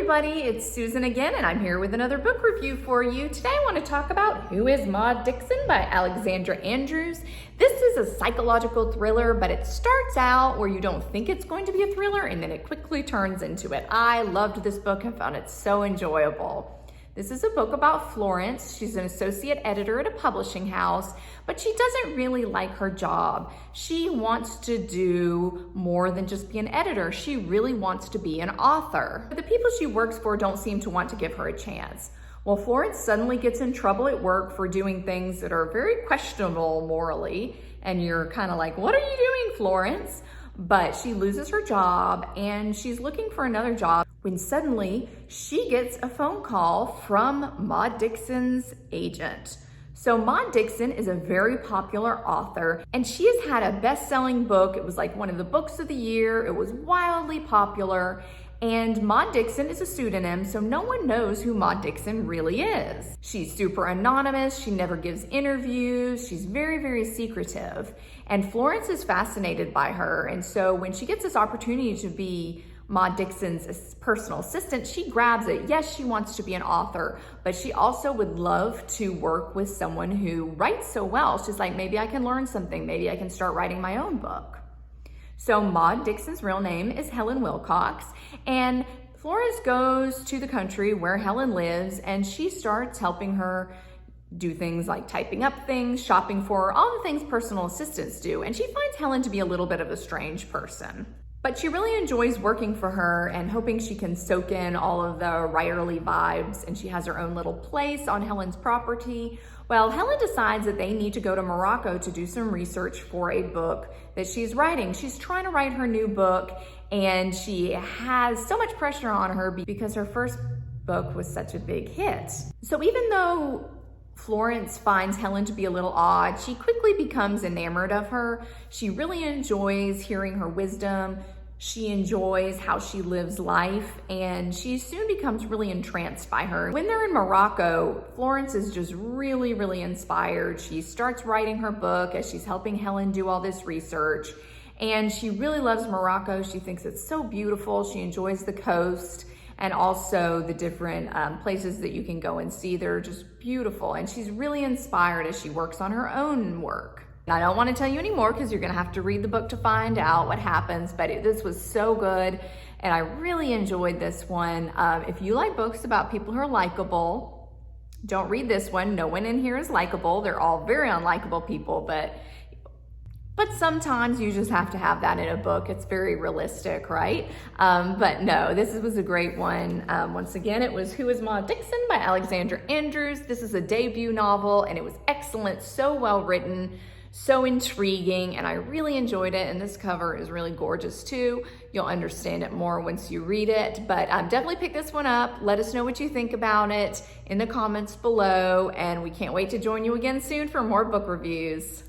everybody, it's Susan again, and I'm here with another book review for you. Today I want to talk about Who is Maud Dixon by Alexandra. This is a psychological thriller, but it starts out where you don't think it's going to be a thriller, and then it quickly turns into it. I loved this book and found it so enjoyable. This is a book about Florence. She's an associate editor at a publishing house, but she doesn't really like her job. She wants to do more than just be an editor. She really wants to be an author. But the people she works for don't seem to want to give her a chance. Well, Florence suddenly gets in trouble at work for doing things that are very questionable morally, and you're kind of like, what are you doing, Florence? But she loses her job and she's looking for another job when suddenly she gets a phone call from Maud Dixon's agent. So Maud Dixon is a very popular author, and she has had a best-selling book. It was like one of the books of the year. It was wildly popular. And Maud Dixon is a pseudonym, so no one knows who Maud Dixon really is. She's super anonymous, she never gives interviews, she's very, very secretive. And Florence is fascinated by her, and so when she gets this opportunity to be Maud Dixon's personal assistant, she grabs it. Yes, she wants to be an author, but she also would love to work with someone who writes so well. She's like, maybe I can learn something, maybe I can start writing my own book. So Maud Dixon's real name is Helen Wilcox, and Florence goes to the country where Helen lives, and she starts helping her do things like typing up things, shopping for her, all the things personal assistants do. And she finds Helen to be a little bit of a strange person. But she really enjoys working for her and hoping she can soak in all of the writerly vibes, and she has her own little place on Helen's property. Well, Helen decides that they need to go to Morocco to do some research for a book that she's writing. She's trying to write her new book, and she has so much pressure on her because her first book was such a big hit. So even though Florence finds Helen to be a little odd, she quickly becomes enamored of her. She really enjoys hearing her wisdom. She enjoys how she lives life, and she soon becomes really entranced by her. When they're in Morocco, Florence is just really, really inspired. She starts writing her book as she's helping Helen do all this research, and she really loves Morocco. She thinks it's so beautiful. She enjoys the coast and also the different places that you can go and see. They're just beautiful, and she's really inspired as she works on her own work. I don't want to tell you anymore because you're going to have to read the book to find out what happens, but this was so good, and I really enjoyed this one. If you like books about people who are likable, don't read this one. No one in here is likable. They're all very unlikable people, but sometimes you just have to have that in a book. It's very realistic, right? But no, this was a great one. Once again, it was Who is Maud Dixon by Alexandra. This is a debut novel, and it was excellent, so well written, so intriguing, and I really enjoyed it. And this cover is really gorgeous too. You'll understand it more once you read it, but definitely pick this one up. Let us know what you think about it in the comments below, and we can't wait to join you again soon for more book reviews.